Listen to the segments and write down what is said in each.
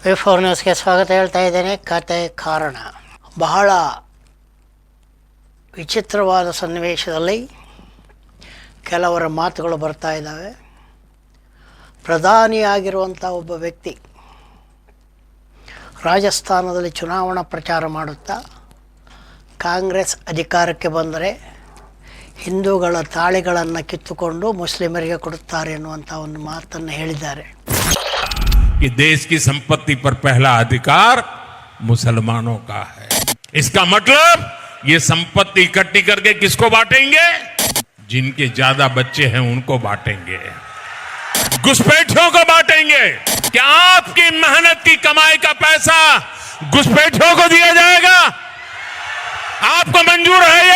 ವಿ4 ನ್ಯೂಸ್ಗೆ ಸ್ವಾಗತ ಹೇಳ್ತಾ ಇದ್ದೇನೆ. ಕತೆ ಕಾರಣ ಬಹಳ ವಿಚಿತ್ರವಾದ ಸನ್ನಿವೇಶದಲ್ಲಿ ಕೆಲವರ ಮಾತುಗಳು ಬರ್ತಾ ಇದ್ದಾವೆ. ಪ್ರಧಾನಿಯಾಗಿರುವಂಥ ಒಬ್ಬ ವ್ಯಕ್ತಿ ರಾಜಸ್ಥಾನದಲ್ಲಿ ಚುನಾವಣಾ ಪ್ರಚಾರ ಮಾಡುತ್ತಾ ಕಾಂಗ್ರೆಸ್ ಅಧಿಕಾರಕ್ಕೆ ಬಂದರೆ ಹಿಂದೂಗಳ ತಾಳಿಗಳನ್ನು ಕಿತ್ತುಕೊಂಡು ಮುಸ್ಲಿಮರಿಗೆ ಕೊಡುತ್ತಾರೆ ಎನ್ನುವಂಥ ಒಂದು ಮಾತನ್ನು ಹೇಳಿದ್ದಾರೆ. कि देश की संपत्ति पर पहला अधिकार मुसलमानों का है. इसका मतलब ये संपत्ति इकट्ठी करके किसको बांटेंगे? जिनके ज्यादा बच्चे हैं उनको बांटेंगे, घुसपैठियों को बांटेंगे. क्या आपकी मेहनत की कमाई का पैसा घुसपैठियों को दिया जाएगा? आपको मंजूर है?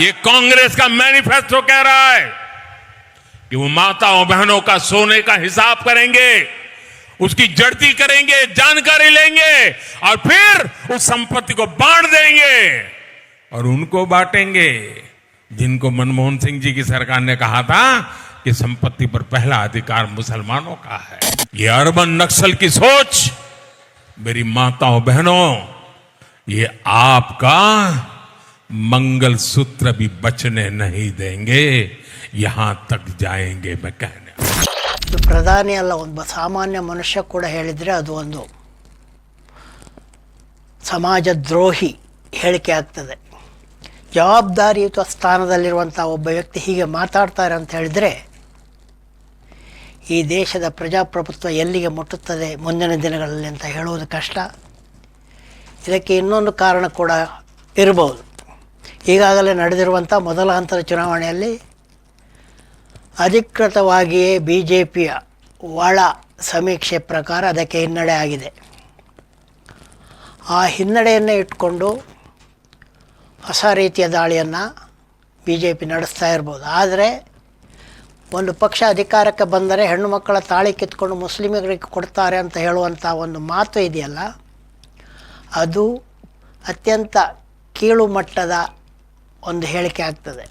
ये कांग्रेस का मैनिफेस्टो कह रहा है कि वो माताओं बहनों का सोने का हिसाब करेंगे, उसकी जड़ती करेंगे, जानकारी लेंगे और फिर उस संपत्ति को बांट देंगे. और उनको बांटेंगे जिनको मनमोहन सिंह जी की सरकार ने कहा था कि संपत्ति पर पहला अधिकार मुसलमानों का है. ये अर्बन नक्सल की सोच, मेरी माताओं बहनों, ये आपका मंगल सूत्र भी बचने नहीं देंगे. यहां तक जाएंगे मैं कहने. ಪ್ರಧಾನಿ ಅಲ್ಲ, ಒಬ್ಬ ಸಾಮಾನ್ಯ ಮನುಷ್ಯ ಕೂಡ ಹೇಳಿದರೆ ಅದು ಒಂದು ಸಮಾಜ ದ್ರೋಹಿ ಹೇಳಿಕೆ ಆಗ್ತದೆ. ಜವಾಬ್ದಾರಿಯುತ ಸ್ಥಾನದಲ್ಲಿರುವಂಥ ಒಬ್ಬ ವ್ಯಕ್ತಿ ಹೀಗೆ ಮಾತಾಡ್ತಾರೆ ಅಂತ ಹೇಳಿದರೆ ಈ ದೇಶದ ಪ್ರಜಾಪ್ರಭುತ್ವ ಎಲ್ಲಿಗೆ ಮುಟ್ಟುತ್ತದೆ ಮುಂದಿನ ದಿನಗಳಲ್ಲಿ ಅಂತ ಹೇಳುವುದು ಕಷ್ಟ. ಇದಕ್ಕೆ ಇನ್ನೊಂದು ಕಾರಣ ಕೂಡ ಇರಬಹುದು. ಈಗಾಗಲೇ ನಡೆದಿರುವಂಥ ಮೊದಲ ಹಂತದ ಚುನಾವಣೆಯಲ್ಲಿ ಅಧಿಕೃತವಾಗಿಯೇ BJPಯ ಒಳ ಸಮೀಕ್ಷೆ ಪ್ರಕಾರ ಅದಕ್ಕೆ ಹಿನ್ನಡೆ ಆಗಿದೆ. ಆ ಹಿನ್ನಡೆಯನ್ನೇ ಇಟ್ಕೊಂಡು ಹೊಸ ರೀತಿಯ ದಾಳಿಯನ್ನು BJP ನಡೆಸ್ತಾ ಇರ್ಬೋದು. ಆದರೆ ಒಂದು ಪಕ್ಷ ಅಧಿಕಾರಕ್ಕೆ ಬಂದರೆ ಹೆಣ್ಣು ಮಕ್ಕಳ ತಾಳಿ ಕಿತ್ಕೊಂಡು ಮುಸ್ಲಿಮರಿಗೆ ಕೊಡ್ತಾರೆ ಅಂತ ಹೇಳುವಂಥ ಒಂದು ಮಾತು ಇದೆಯಲ್ಲ, ಅದು ಅತ್ಯಂತ ಕೀಳು ಮಟ್ಟದ ಒಂದು ಹೇಳಿಕೆ ಆಗ್ತದೆ.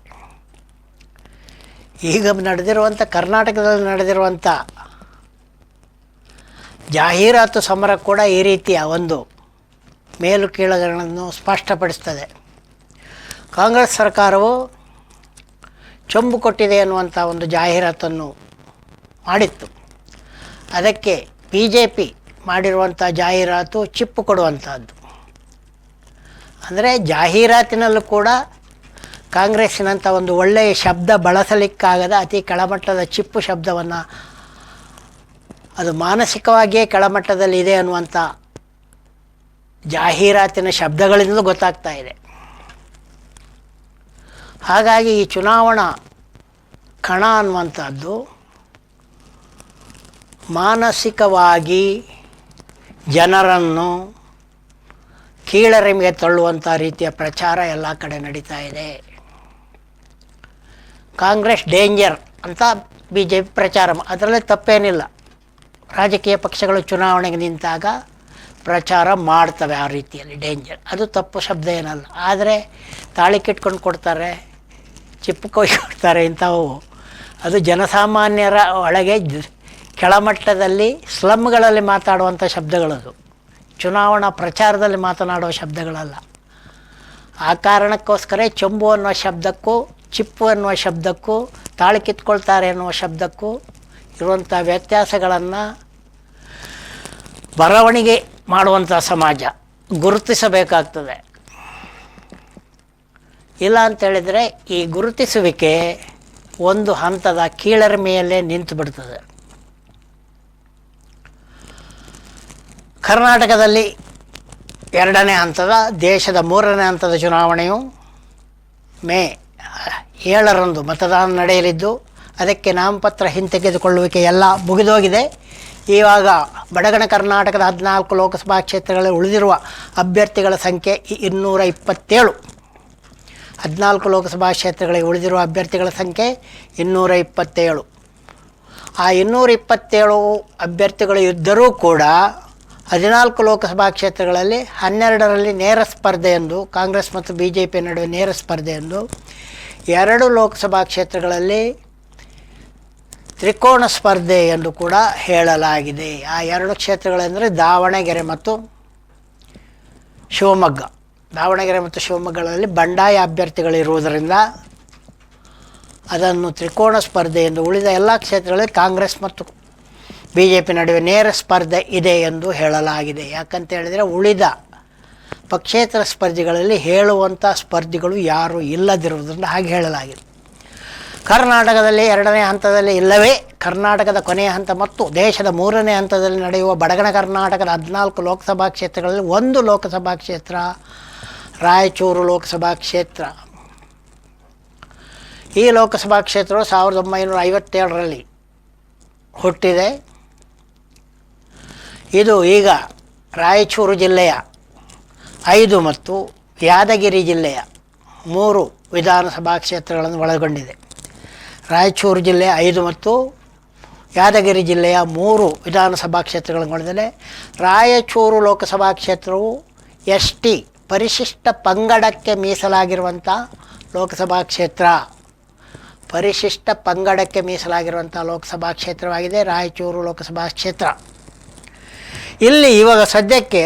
ಈಗ ನಡೆದಿರುವಂಥ ಕರ್ನಾಟಕದಲ್ಲಿ ನಡೆದಿರುವಂಥ ಜಾಹೀರಾತು ಸಮರ ಕೂಡ ಈ ರೀತಿಯ ಒಂದು ಮೇಲು ಕೀಳುಗಳನ್ನು ಸ್ಪಷ್ಟಪಡಿಸ್ತದೆ. ಕಾಂಗ್ರೆಸ್ ಸರ್ಕಾರವು ಚೊಂಬು ಕೊಟ್ಟಿದೆ ಅನ್ನುವಂಥ ಒಂದು ಜಾಹೀರಾತನ್ನು ಮಾಡಿತ್ತು. ಅದಕ್ಕೆ BJP ಮಾಡಿರುವಂಥ ಜಾಹೀರಾತು ಚಿಪ್ಪು ಕೊಡುವಂಥದ್ದು. ಅಂದರೆ ಜಾಹೀರಾತಿನಲ್ಲೂ ಕೂಡ ಕಾಂಗ್ರೆಸ್ಸಿನಂಥ ಒಂದು ಒಳ್ಳೆಯ ಶಬ್ದ ಬಳಸಲಿಕ್ಕಾಗದ ಅತಿ ಕೆಳಮಟ್ಟದ ಚಿಪ್ಪು ಶಬ್ದವನ್ನು, ಅದು ಮಾನಸಿಕವಾಗಿಯೇ ಕೆಳಮಟ್ಟದಲ್ಲಿ ಇದೆ ಅನ್ನುವಂಥ ಜಾಹೀರಾತಿನ ಶಬ್ದಗಳಿಂದಲೂ ಗೊತ್ತಾಗ್ತಾ ಇದೆ. ಹಾಗಾಗಿ ಈ ಚುನಾವಣಾ ಕಣ ಅನ್ನುವಂಥದ್ದು ಮಾನಸಿಕವಾಗಿ ಜನರನ್ನು ಕೀಳರಿಮೆಗೆ ತಳ್ಳುವಂಥ ರೀತಿಯ ಪ್ರಚಾರ ಎಲ್ಲ ಕಡೆ ನಡೀತಾ ಇದೆ. ಕಾಂಗ್ರೆಸ್ ಡೇಂಜರ್ ಅಂತ BJP ಪ್ರಚಾರ, ಅದರಲ್ಲಿ ತಪ್ಪೇನಿಲ್ಲ. ರಾಜಕೀಯ ಪಕ್ಷಗಳು ಚುನಾವಣೆಗೆ ನಿಂತಾಗ ಪ್ರಚಾರ ಮಾಡ್ತವೆ ಆ ರೀತಿಯಲ್ಲಿ. ಡೇಂಜರ್ ಅದು ತಪ್ಪು ಶಬ್ದ ಏನಲ್ಲ. ಆದರೆ ತಾಳಿ ಕಿಟ್ಕೊಂಡು ಕೊಡ್ತಾರೆ, ಚಿಪ್ಪು ಕೊಡ್ತಾರೆ, ಇಂಥವು ಅದು ಜನಸಾಮಾನ್ಯರ ಒಳಗೆ ಕೆಳಮಟ್ಟದಲ್ಲಿ ಸ್ಲಮ್ಗಳಲ್ಲಿ ಮಾತಾಡುವಂಥ ಶಬ್ದಗಳದು, ಚುನಾವಣಾ ಪ್ರಚಾರದಲ್ಲಿ ಮಾತನಾಡುವ ಶಬ್ದಗಳಲ್ಲ. ಆ ಕಾರಣಕ್ಕೋಸ್ಕರ ಚೊಂಬು ಅನ್ನುವ ಶಬ್ದಕ್ಕೂ ಚಿಪ್ಪು ಅನ್ನುವ ಶಬ್ದಕ್ಕೂ ತಾಳಿ ಕಿತ್ಕೊಳ್ತಾರೆ ಅನ್ನುವ ಶಬ್ದಕ್ಕೂ ಇರುವಂಥ ವ್ಯತ್ಯಾಸಗಳನ್ನು ಬರವಣಿಗೆ ಮಾಡುವಂಥ ಸಮಾಜ ಗುರುತಿಸಬೇಕಾಗ್ತದೆ. ಇಲ್ಲ ಅಂತೇಳಿದರೆ ಈ ಗುರುತಿಸುವಿಕೆ ಒಂದು ಹಂತದ ಕೀಳರಿಮೆಯಲ್ಲೇ ನಿಂತು ಬಿಡ್ತದೆ. ಕರ್ನಾಟಕದಲ್ಲಿ 2ನೇ ಹಂತದ, ದೇಶದ 3ನೇ ಹಂತದ ಚುನಾವಣೆಯು ಮೇ 7ರಂದು ಮತದಾನ ನಡೆಯಲಿದ್ದು, ಅದಕ್ಕೆ ನಾಮಪತ್ರ ಹಿಂತೆಗೆದುಕೊಳ್ಳುವಿಕೆ ಎಲ್ಲ ಮುಗಿದೋಗಿದೆ. ಇವಾಗ ಬಡಗಣ ಕರ್ನಾಟಕದ 14 ಲೋಕಸಭಾ ಕ್ಷೇತ್ರಗಳಲ್ಲಿ ಉಳಿದಿರುವ ಅಭ್ಯರ್ಥಿಗಳ ಸಂಖ್ಯೆ 227. 14 ಲೋಕಸಭಾ ಕ್ಷೇತ್ರಗಳಿಗೆ ಉಳಿದಿರುವ ಅಭ್ಯರ್ಥಿಗಳ ಸಂಖ್ಯೆ 227. ಆ 227 ಅಭ್ಯರ್ಥಿಗಳು ಇದ್ದರೂ ಕೂಡ 14 ಲೋಕಸಭಾ ಕ್ಷೇತ್ರಗಳಲ್ಲಿ 12ರಲ್ಲಿ ನೇರ ಸ್ಪರ್ಧೆ ಎಂದು, ಕಾಂಗ್ರೆಸ್ ಮತ್ತು BJP ನಡುವೆ ನೇರ ಸ್ಪರ್ಧೆ ಎಂದು, 2 ಲೋಕಸಭಾ ಕ್ಷೇತ್ರಗಳಲ್ಲಿ ತ್ರಿಕೋನ ಸ್ಪರ್ಧೆ ಎಂದು ಕೂಡ ಹೇಳಲಾಗಿದೆ. ಆ ಎರಡು ಕ್ಷೇತ್ರಗಳೆಂದರೆ ದಾವಣಗೆರೆ ಮತ್ತು ಶಿವಮೊಗ್ಗ. ದಾವಣಗೆರೆ ಮತ್ತು ಶಿವಮೊಗ್ಗಗಳಲ್ಲಿ ಬಂಡಾಯ ಅಭ್ಯರ್ಥಿಗಳಿರುವುದರಿಂದ ಅದನ್ನು ತ್ರಿಕೋನ ಸ್ಪರ್ಧೆ ಎಂದು, ಉಳಿದ ಎಲ್ಲ ಕ್ಷೇತ್ರಗಳಲ್ಲಿ ಕಾಂಗ್ರೆಸ್ ಮತ್ತು ಬಿ ಜೆ ಪಿ ನಡುವೆ ನೇರ ಸ್ಪರ್ಧೆ ಇದೆ ಎಂದು ಹೇಳಲಾಗಿದೆ. ಯಾಕಂತ ಹೇಳಿದರೆ ಉಳಿದ ಪಕ್ಷೇತರ ಸ್ಪರ್ಧಿಗಳಲ್ಲಿ ಹೇಳುವಂಥ ಸ್ಪರ್ಧಿಗಳು ಯಾರೂ ಇಲ್ಲದಿರುವುದರಿಂದ ಹಾಗೆ ಹೇಳಲಾಗಿದೆ. ಕರ್ನಾಟಕದಲ್ಲಿ 2ನೇ ಹಂತದಲ್ಲಿ ಇಲ್ಲವೇ ಕರ್ನಾಟಕದ ಕೊನೆಯ ಹಂತ ಮತ್ತು ದೇಶದ 3ನೇ ಹಂತದಲ್ಲಿ ನಡೆಯುವ ಬಡಗಣ ಕರ್ನಾಟಕದ 14 ಲೋಕಸಭಾ ಕ್ಷೇತ್ರಗಳಲ್ಲಿ 1 ಲೋಕಸಭಾ ಕ್ಷೇತ್ರ ರಾಯಚೂರು ಲೋಕಸಭಾ ಕ್ಷೇತ್ರ. ಈ ಲೋಕಸಭಾ ಕ್ಷೇತ್ರವು 1957ರಲ್ಲಿ ಹುಟ್ಟಿದೆ. ಇದು ಈಗ ರಾಯಚೂರು ಜಿಲ್ಲೆಯ 5 ಮತ್ತು ಯಾದಗಿರಿ ಜಿಲ್ಲೆಯ 3 ವಿಧಾನಸಭಾ ಕ್ಷೇತ್ರಗಳನ್ನು ಒಳಗೊಂಡಿದೆ. ರಾಯಚೂರು ಜಿಲ್ಲೆ 5 ಮತ್ತು ಯಾದಗಿರಿ ಜಿಲ್ಲೆಯ 3 ವಿಧಾನಸಭಾ ಕ್ಷೇತ್ರಗಳನ್ನು ಒಳಗೊಂಡಿದೆ. ರಾಯಚೂರು ಲೋಕಸಭಾ ಕ್ಷೇತ್ರವು ST ಪರಿಶಿಷ್ಟ ಪಂಗಡಕ್ಕೆ ಮೀಸಲಾಗಿರುವಂಥ ಲೋಕಸಭಾ ಕ್ಷೇತ್ರ. ಪರಿಶಿಷ್ಟ ಪಂಗಡಕ್ಕೆ ಮೀಸಲಾಗಿರುವಂಥ ಲೋಕಸಭಾ ಕ್ಷೇತ್ರವಾಗಿದೆ ರಾಯಚೂರು ಲೋಕಸಭಾ ಕ್ಷೇತ್ರ. ಇಲ್ಲಿ ಇವಾಗ ಸದ್ಯಕ್ಕೆ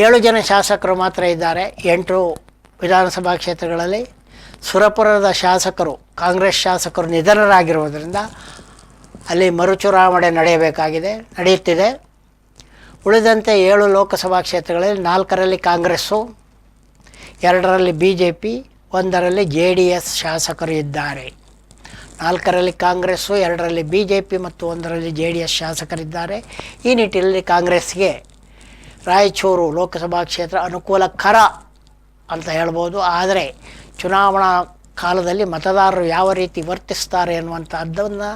7 ಜನ ಶಾಸಕರು ಮಾತ್ರ ಇದ್ದಾರೆ 8 ವಿಧಾನಸಭಾ ಕ್ಷೇತ್ರಗಳಲ್ಲಿ. ಸುರಪುರದ ಶಾಸಕರು, ಕಾಂಗ್ರೆಸ್ ಶಾಸಕರು ನಿಧನರಾಗಿರುವುದರಿಂದ ಅಲ್ಲಿ ಮರುಚುನಾವಣೆ ನಡೆಯುತ್ತಿದೆ. ಉಳಿದಂತೆ 7 ಲೋಕಸಭಾ ಕ್ಷೇತ್ರಗಳಲ್ಲಿ 4ರಲ್ಲಿ ಕಾಂಗ್ರೆಸ್ಸು, 2ರಲ್ಲಿ BJP, 1ರಲ್ಲಿ JDS ಶಾಸಕರು ಇದ್ದಾರೆ. 4ರಲ್ಲಿ ಕಾಂಗ್ರೆಸ್ಸು, 2ರಲ್ಲಿ BJP ಮತ್ತು 1ರಲ್ಲಿ JDS ಶಾಸಕರಿದ್ದಾರೆ. ಈ ನಿಟ್ಟಿನಲ್ಲಿ ಕಾಂಗ್ರೆಸ್ಗೆ ರಾಯಚೂರು ಲೋಕಸಭಾ ಕ್ಷೇತ್ರ ಅನುಕೂಲಕರ ಅಂತ ಹೇಳ್ಬೋದು. ಆದರೆ ಚುನಾವಣಾ ಕಾಲದಲ್ಲಿ ಮತದಾರರು ಯಾವ ರೀತಿ ವರ್ತಿಸ್ತಾರೆ ಅನ್ನುವಂಥದ್ದನ್ನು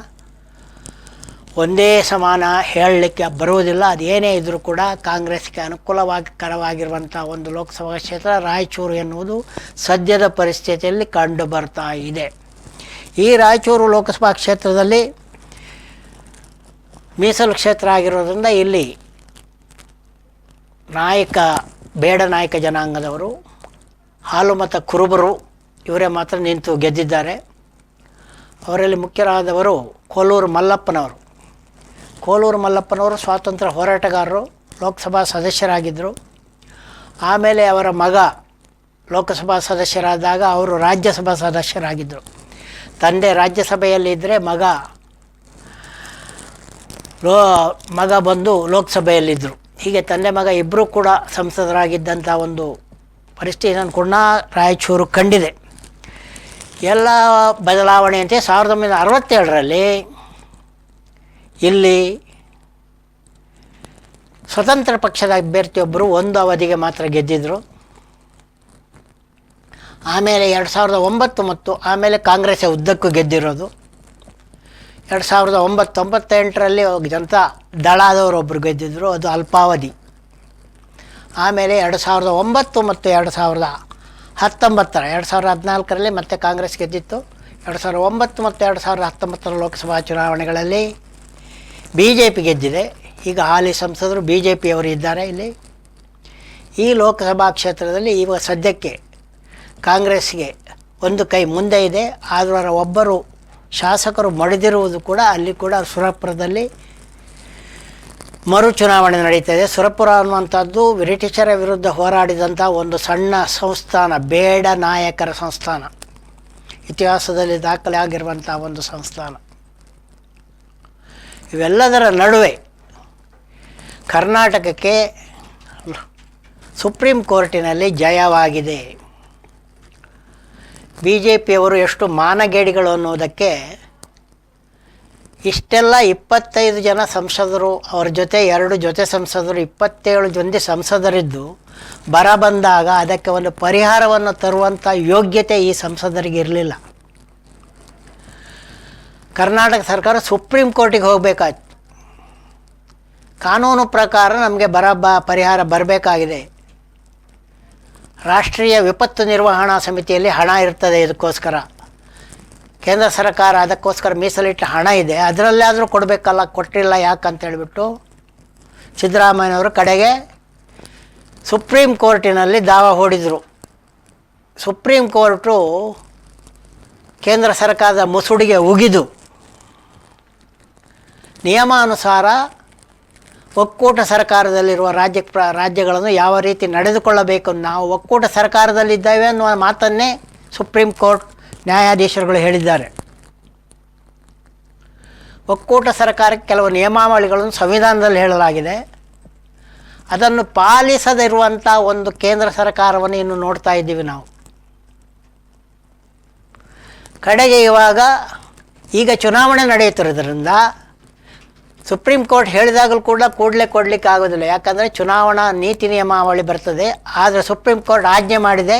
ಒಂದೇ ಸಮಾನ ಹೇಳಲಿಕ್ಕೆ ಬರುವುದಿಲ್ಲ. ಅದೇನೇ ಇದ್ದರೂ ಕೂಡ ಕಾಂಗ್ರೆಸ್ಗೆ ಅನುಕೂಲಕರವಾಗಿರುವಂಥ ಒಂದು ಲೋಕಸಭಾ ಕ್ಷೇತ್ರ ರಾಯಚೂರು ಎನ್ನುವುದು ಸದ್ಯದ ಪರಿಸ್ಥಿತಿಯಲ್ಲಿ ಕಂಡು ಬರ್ತಾ ಇದೆ. ಈ ರಾಯಚೂರು ಲೋಕಸಭಾ ಕ್ಷೇತ್ರದಲ್ಲಿ ಮೀಸಲು ಕ್ಷೇತ್ರ ಆಗಿರೋದ್ರಿಂದ ಇಲ್ಲಿ ಬೇಡ ನಾಯಕ ಜನಾಂಗದವರು, ಹಾಲುಮತ ಕುರುಬರು ಇವರೇ ಮಾತ್ರ ನಿಂತು ಗೆದ್ದಿದ್ದಾರೆ. ಅವರಲ್ಲಿ ಮುಖ್ಯರಾದವರು ಕೋಲೂರು ಮಲ್ಲಪ್ಪನವರು ಸ್ವಾತಂತ್ರ್ಯ ಹೋರಾಟಗಾರರು, ಲೋಕಸಭಾ ಸದಸ್ಯರಾಗಿದ್ದರು. ಆಮೇಲೆ ಅವರ ಮಗ ಲೋಕಸಭಾ ಸದಸ್ಯರಾದಾಗ ಅವರು ರಾಜ್ಯಸಭಾ ಸದಸ್ಯರಾಗಿದ್ದರು. ತಂದೆ ರಾಜ್ಯಸಭೆಯಲ್ಲಿದ್ದರೆ ಮಗ ಬಂದು ಲೋಕಸಭೆಯಲ್ಲಿದ್ದರು. ಹೀಗೆ ತಂದೆ ಮಗ ಇಬ್ಬರೂ ಕೂಡ ಸಂಸದರಾಗಿದ್ದಂಥ ಒಂದು ಪರಿಸ್ಥಿತಿಯನ್ನು ಕೂಡ ರಾಯಚೂರು ಕಂಡಿದೆ. ಎಲ್ಲ ಬದಲಾವಣೆಯಂತೆ 1967ರಲ್ಲಿ ಇಲ್ಲಿ ಸ್ವತಂತ್ರ ಪಕ್ಷದ ಅಭ್ಯರ್ಥಿಯೊಬ್ಬರು ಒಂದು ಅವಧಿಗೆ ಮಾತ್ರ ಗೆದ್ದಿದ್ದರು. ಆಮೇಲೆ 2009 ಮತ್ತು ಆಮೇಲೆ ಕಾಂಗ್ರೆಸ್ ಉದ್ದಕ್ಕೂ ಗೆದ್ದಿರೋದು. 1998ರಲ್ಲಿ ಜನತಾ ದಳದವರೊಬ್ಬರು ಗೆದ್ದಿದ್ದರು, ಅದು ಅಲ್ಪಾವಧಿ. ಆಮೇಲೆ 2009 ಮತ್ತು 2014ರಲ್ಲಿ ಮತ್ತೆ ಕಾಂಗ್ರೆಸ್ ಗೆದ್ದಿತ್ತು. 2009 ಮತ್ತು 2019 ಲೋಕಸಭಾ ಚುನಾವಣೆಗಳಲ್ಲಿ BJP ಗೆದ್ದಿದೆ. ಈಗ ಹಾಲಿ ಸಂಸದರು BJP ಅವರು ಇದ್ದಾರೆ ಇಲ್ಲಿ. ಈ ಲೋಕಸಭಾ ಕ್ಷೇತ್ರದಲ್ಲಿ ಇವಾಗ ಸದ್ಯಕ್ಕೆ ಕಾಂಗ್ರೆಸ್ಗೆ ಒಂದು ಕೈ ಮುಂದೆ ಇದೆ. ಆದರೆ ಒಬ್ಬರು ಶಾಸಕರು ಮಡಿದಿರುವುದು ಕೂಡ ಅಲ್ಲಿ ಕೂಡ ಸುರಪುರದಲ್ಲಿ ಮರು ಚುನಾವಣೆ ನಡೀತಾಯಿದೆ. ಸುರಪುರ ಅನ್ನುವಂಥದ್ದು ಬ್ರಿಟಿಷರ ವಿರುದ್ಧ ಹೋರಾಡಿದಂಥ ಒಂದು ಸಣ್ಣ ಸಂಸ್ಥಾನ, ಬೇಡ ನಾಯಕರ ಸಂಸ್ಥಾನ, ಇತಿಹಾಸದಲ್ಲಿ ದಾಖಲೆ ಆಗಿರುವಂಥ ಒಂದು ಸಂಸ್ಥಾನ. ಇವೆಲ್ಲದರ ನಡುವೆ ಕರ್ನಾಟಕಕ್ಕೆ ಸುಪ್ರೀಂ ಕೋರ್ಟಿನಲ್ಲಿ ಜಯವಾಗಿದೆ. BJPಯವರು ಎಷ್ಟು ಮಾನಗೇಡಿಗಳು ಅನ್ನೋದಕ್ಕೆ ಇಷ್ಟೆಲ್ಲ 25 ಜನ ಸಂಸದರು, ಅವರ ಜೊತೆ 2 ಜೊತೆ ಸಂಸದರು, 27 ಮಂದಿ ಸಂಸದರಿದ್ದು ಬರ ಬಂದಾಗ ಅದಕ್ಕೆ ಒಂದು ಪರಿಹಾರವನ್ನು ತರುವಂಥ ಯೋಗ್ಯತೆ ಈ ಸಂಸದರಿಗೆ ಇರಲಿಲ್ಲ. ಕರ್ನಾಟಕ ಸರ್ಕಾರ ಸುಪ್ರೀಂ ಕೋರ್ಟಿಗೆ ಹೋಗಬೇಕಾಯ್ತು. ಕಾನೂನು ಪ್ರಕಾರ ನಮಗೆ ಪರಿಹಾರ ಬರಬೇಕಾಗಿದೆ. ರಾಷ್ಟ್ರೀಯ ವಿಪತ್ತು ನಿರ್ವಹಣಾ ಸಮಿತಿಯಲ್ಲಿ ಹಣ ಇರ್ತದೆ. ಇದಕ್ಕೋಸ್ಕರ ಕೇಂದ್ರ ಸರ್ಕಾರ ಅದಕ್ಕೋಸ್ಕರ ಮೀಸಲಿಟ್ಟ ಹಣ ಇದೆ, ಅದರಲ್ಲಾದರೂ ಕೊಡಬೇಕಲ್ಲ, ಕೊಟ್ಟಿಲ್ಲ. ಯಾಕಂತ ಹೇಳಿಬಿಟ್ಟು ಸಿದ್ದರಾಮಯ್ಯನವರು ಕಡೆಗೆ ಸುಪ್ರೀಂ ಕೋರ್ಟಿನಲ್ಲಿ ದಾವ ಹೂಡಿದರು. ಸುಪ್ರೀಂ ಕೋರ್ಟು ಕೇಂದ್ರ ಸರ್ಕಾರದ ಮುಸುಡಿಗೆ ಉಗಿದು ನಿಯಮಾನುಸಾರ ಒಕ್ಕೂಟ ಸರ್ಕಾರದಲ್ಲಿರುವ ರಾಜ್ಯಗಳನ್ನು ಯಾವ ರೀತಿ ನಡೆದುಕೊಳ್ಳಬೇಕು, ನಾವು ಒಕ್ಕೂಟ ಸರ್ಕಾರದಲ್ಲಿದ್ದೇವೆ ಅನ್ನುವ ಮಾತನ್ನೇ ಸುಪ್ರೀಂ ಕೋರ್ಟ್ ನ್ಯಾಯಾಧೀಶರುಗಳು ಹೇಳಿದ್ದಾರೆ. ಒಕ್ಕೂಟ ಸರ್ಕಾರಕ್ಕೆ ಕೆಲವು ನಿಯಮಾವಳಿಗಳನ್ನು ಸಂವಿಧಾನದಲ್ಲಿ ಹೇಳಲಾಗಿದೆ. ಅದನ್ನು ಪಾಲಿಸದಿರುವಂಥ ಒಂದು ಕೇಂದ್ರ ಸರ್ಕಾರವನ್ನು ಇನ್ನು ನೋಡ್ತಾ ಇದ್ದೀವಿ ನಾವು. ಕಡೆಗೆ ಈಗ ಚುನಾವಣೆ ನಡೆಯುತ್ತಿರೋದ್ರಿಂದ ಸುಪ್ರೀಂ ಕೋರ್ಟ್ ಹೇಳಿದಾಗಲೂ ಕೂಡ ಕೂಡಲೇ ಕೊಡಲಿಕ್ಕೆ ಆಗೋದಿಲ್ಲ. ಯಾಕಂದರೆ ಚುನಾವಣಾ ನೀತಿ ನಿಯಮಾವಳಿ ಬರ್ತದೆ. ಆದರೆ ಸುಪ್ರೀಂ ಕೋರ್ಟ್ ಆಜ್ಞೆ ಮಾಡಿದೆ,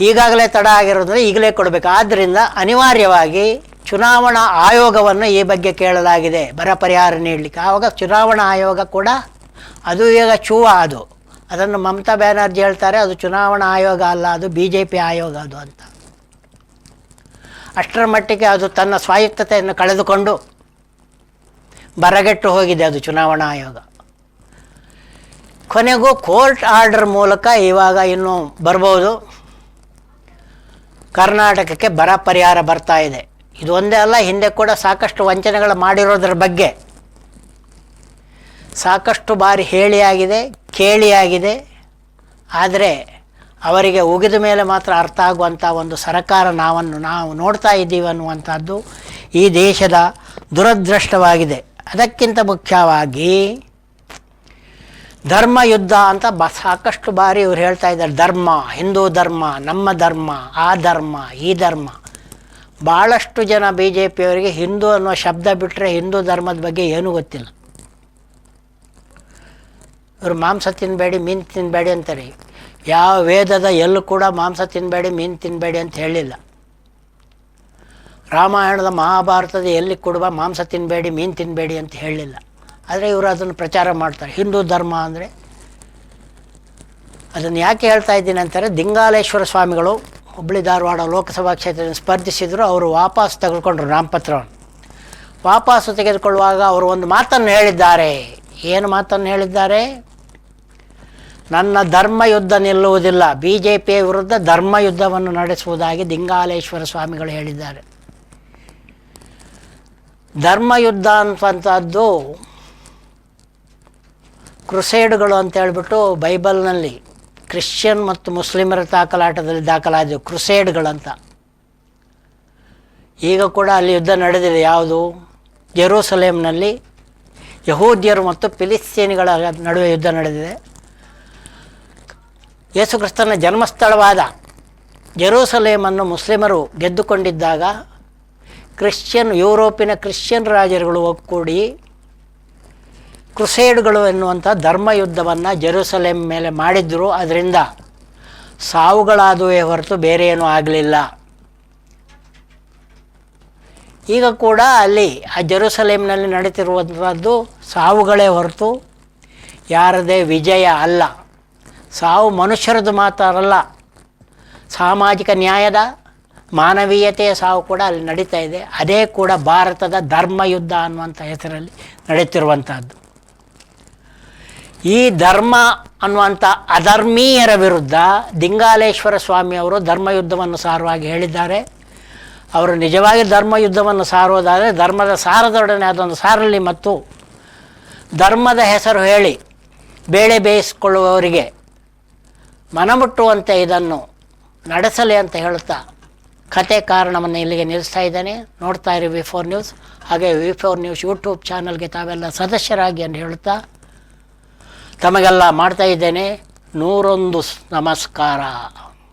ಈಗಾಗಲೇ ತಡ ಆಗಿರೋದ್ರಿಂದ ಈಗಲೇ ಕೊಡಬೇಕು. ಆದ್ದರಿಂದ ಅನಿವಾರ್ಯವಾಗಿ ಚುನಾವಣಾ ಆಯೋಗವನ್ನು ಈ ಬಗ್ಗೆ ಕೇಳಲಾಗಿದೆ ಬರ ಪರಿಹಾರ ನೀಡಲಿಕ್ಕೆ. ಆವಾಗ ಚುನಾವಣಾ ಆಯೋಗ ಕೂಡ ಅದು ಈಗ ಅದನ್ನು ಮಮತಾ ಬ್ಯಾನರ್ಜಿ ಹೇಳ್ತಾರೆ, ಅದು ಚುನಾವಣಾ ಆಯೋಗ ಅಲ್ಲ, ಅದು BJP ಆಯೋಗ ಅದು ಅಂತ. ಅಷ್ಟರ ಮಟ್ಟಿಗೆ ಅದು ತನ್ನ ಸ್ವಾಯತ್ತತೆಯನ್ನು ಕಳೆದುಕೊಂಡು ಬರಗೆಟ್ಟು ಹೋಗಿದೆ ಅದು ಚುನಾವಣಾ ಆಯೋಗ. ಕೊನೆಗೂ ಕೋರ್ಟ್ ಆರ್ಡರ್ ಮೂಲಕ ಇವಾಗ ಇನ್ನೂ ಬರ್ಬೋದು, ಕರ್ನಾಟಕಕ್ಕೆ ಬರ ಪರಿಹಾರ ಬರ್ತಾ ಇದೆ. ಇದು ಒಂದೇ ಅಲ್ಲ, ಹಿಂದೆ ಕೂಡ ಸಾಕಷ್ಟು ವಂಚನೆಗಳು ಮಾಡಿರೋದ್ರ ಬಗ್ಗೆ ಸಾಕಷ್ಟು ಬಾರಿ ಹೇಳಿಯಾಗಿದೆ, ಕೇಳಿಯಾಗಿದೆ. ಆದರೆ ಅವರಿಗೆ ಉಗಿದ ಮೇಲೆ ಮಾತ್ರ ಅರ್ಥ ಆಗುವಂಥ ಒಂದು ಸರ್ಕಾರ ನಾವು ನೋಡ್ತಾ ಇದ್ದೀವಿ ಅನ್ನುವಂಥದ್ದು ಈ ದೇಶದ ದುರದೃಷ್ಟವಾಗಿದೆ. ಅದಕ್ಕಿಂತ ಮುಖ್ಯವಾಗಿ ಧರ್ಮ ಯುದ್ಧ ಅಂತ ಸಾಕಷ್ಟು ಬಾರಿ ಇವ್ರು ಹೇಳ್ತಾ ಇದ್ದಾರೆ. ಧರ್ಮ, ಹಿಂದೂ ಧರ್ಮ, ನಮ್ಮ ಧರ್ಮ, ಆ ಧರ್ಮ, ಈ ಧರ್ಮ. ಭಾಳಷ್ಟು ಜನ BJPಯವರಿಗೆ ಹಿಂದೂ ಅನ್ನುವ ಶಬ್ದ ಬಿಟ್ಟರೆ ಹಿಂದೂ ಧರ್ಮದ ಬಗ್ಗೆ ಏನೂ ಗೊತ್ತಿಲ್ಲ. ಇವರು ಮಾಂಸ ತಿನ್ನಬೇಡಿ, ಮೀನು ತಿನ್ನಬೇಡಿ ಅಂತಾರೆ. ಯಾವ ವೇದದ ಎಲ್ಲೂ ಕೂಡ ಮಾಂಸ ತಿನ್ನಬೇಡಿ, ಮೀನು ತಿನ್ನಬೇಡಿ ಅಂತ ಹೇಳಿಲ್ಲ. ರಾಮಾಯಣದ ಮಹಾಭಾರತದ ಎಲ್ಲಿ ಕೂಡ ಮಾಂಸ ತಿನ್ನಬೇಡಿ, ಮೀನು ತಿನ್ನಬೇಡಿ ಅಂತ ಹೇಳಲಿಲ್ಲ. ಆದರೆ ಇವರು ಅದನ್ನು ಪ್ರಚಾರ ಮಾಡ್ತಾರೆ. ಹಿಂದೂ ಧರ್ಮ ಅಂದರೆ ಅದನ್ನು ಯಾಕೆ ಹೇಳ್ತಾ ಇದ್ದೀನಿ ಅಂತಾರೆ, ದಿಂಗಾಲೇಶ್ವರ ಸ್ವಾಮಿಗಳು ಹುಬ್ಬಳ್ಳಿ ಧಾರವಾಡ ಲೋಕಸಭಾ ಕ್ಷೇತ್ರದಿಂದ ಸ್ಪರ್ಧಿಸಿದರು. ಅವರು ವಾಪಸ್ ತೆಗೆದುಕೊಂಡ್ರು ನಾಮಪತ್ರವನ್ನು. ವಾಪಸ್ಸು ತೆಗೆದುಕೊಳ್ಳುವಾಗ ಅವರು ಒಂದು ಮಾತನ್ನು ಹೇಳಿದ್ದಾರೆ. ಏನು ಮಾತನ್ನು ಹೇಳಿದ್ದಾರೆ? ನನ್ನ ಧರ್ಮ ಯುದ್ಧ ನಿಲ್ಲುವುದಿಲ್ಲ, BJPಯ ವಿರುದ್ಧ ಧರ್ಮ ಯುದ್ಧವನ್ನು ನಡೆಸುವುದಾಗಿ ದಿಂಗಾಲೇಶ್ವರ ಸ್ವಾಮಿಗಳು ಹೇಳಿದ್ದಾರೆ. ಧರ್ಮಯುದ್ಧ ಅಂತಂಥದ್ದು ಕ್ರುಸೇಡ್ಗಳು ಅಂತ ಹೇಳ್ಬಿಟ್ಟು ಬೈಬಲ್ನಲ್ಲಿ ಕ್ರಿಶ್ಚಿಯನ್ ಮತ್ತು ಮುಸ್ಲಿಮರ ದಾಖಲಾಟದಲ್ಲಿ ದಾಖಲಾದವು ಕ್ರುಸೇಡ್ಗಳಂತ. ಈಗ ಕೂಡ ಅಲ್ಲಿ ಯುದ್ಧ ನಡೆದಿದೆ. ಯಾವುದು? ಜೆರೂಸಲೇಮ್ನಲ್ಲಿ ಯಹೂದ್ಯರು ಮತ್ತು ಫಿಲಿಸ್ತೀನಿಗಳ ನಡುವೆ ಯುದ್ಧ ನಡೆದಿದೆ. ಯೇಸು ಕ್ರಿಸ್ತನ ಜನ್ಮಸ್ಥಳವಾದ ಜೆರೂಸಲೇಮನ್ನು ಮುಸ್ಲಿಮರು ಗೆದ್ದುಕೊಂಡಿದ್ದಾಗ ಯುರೋಪಿನ ಕ್ರಿಶ್ಚಿಯನ್ ರಾಜರುಗಳು ಒಗ್ಗೂಡಿ ಕ್ರುಸೇಡ್ಗಳು ಎನ್ನುವಂಥ ಧರ್ಮಯುದ್ಧವನ್ನು ಜೆರೂಸಲೇಮ್ ಮೇಲೆ ಮಾಡಿದ್ರು. ಅದರಿಂದ ಸಾವುಗಳಾದುವೇ ಹೊರತು ಬೇರೆ ಏನೂ ಆಗಲಿಲ್ಲ. ಈಗ ಕೂಡ ಅಲ್ಲಿ ಆ ಜೆರೂಸಲೇಮ್ನಲ್ಲಿ ನಡೀತಿರುವಂಥದ್ದು ಸಾವುಗಳೇ ಹೊರತು ಯಾರದೇ ವಿಜಯ ಅಲ್ಲ. ಸಾವು ಮನುಷ್ಯರದ್ದು ಮಾತ್ರಲ್ಲ, ಸಾಮಾಜಿಕ ನ್ಯಾಯದ ಮಾನವೀಯತೆಯ ಸಾವು ಕೂಡ ಅಲ್ಲಿ ನಡೀತಾ ಇದೆ. ಅದೇ ಕೂಡ ಭಾರತದ ಧರ್ಮಯುದ್ಧ ಅನ್ನುವಂಥ ಹೆಸರಲ್ಲಿ ನಡೀತಿರುವಂಥದ್ದು. ಈ ಧರ್ಮ ಅನ್ನುವಂಥ ಅಧರ್ಮೀಯರ ವಿರುದ್ಧ ದಿಂಗಾಲೇಶ್ವರ ಸ್ವಾಮಿಯವರು ಧರ್ಮಯುದ್ಧವನ್ನು ಸಾರುವಾಗಿ ಹೇಳಿದ್ದಾರೆ. ಅವರು ನಿಜವಾಗಿ ಧರ್ಮಯುದ್ಧವನ್ನು ಸಾರುವುದಾದರೆ ಧರ್ಮದ ಸಾರದೊಡನೆ ಅದನ್ನು ಸಾರಲಿ ಮತ್ತು ಧರ್ಮದ ಹೆಸರು ಹೇಳಿ ಬೇಳೆ ಬೇಯಿಸಿಕೊಳ್ಳುವವರಿಗೆ ಮನಮುಟ್ಟುವಂತೆ ಇದನ್ನು ನಡೆಸಲಿ ಅಂತ ಹೇಳುತ್ತಾ ಕತೆ ಕಾರಣವನ್ನು ಇಲ್ಲಿಗೆ ನಿಲ್ಲಿಸ್ತಾ ಇದ್ದೇನೆ. ನೋಡ್ತಾ ಇರಿ V4 ನ್ಯೂಸ್. ಹಾಗೆ V4 ನ್ಯೂಸ್ ಯೂಟ್ಯೂಬ್ ಚಾನಲ್ಗೆ ತಾವೆಲ್ಲ ಸದಸ್ಯರಾಗಿ ಅಂತ ಹೇಳುತ್ತಾ ತಮಗೆಲ್ಲ ಮಾಡ್ತಾ ಇದ್ದೇನೆ 101 ನಮಸ್ಕಾರ.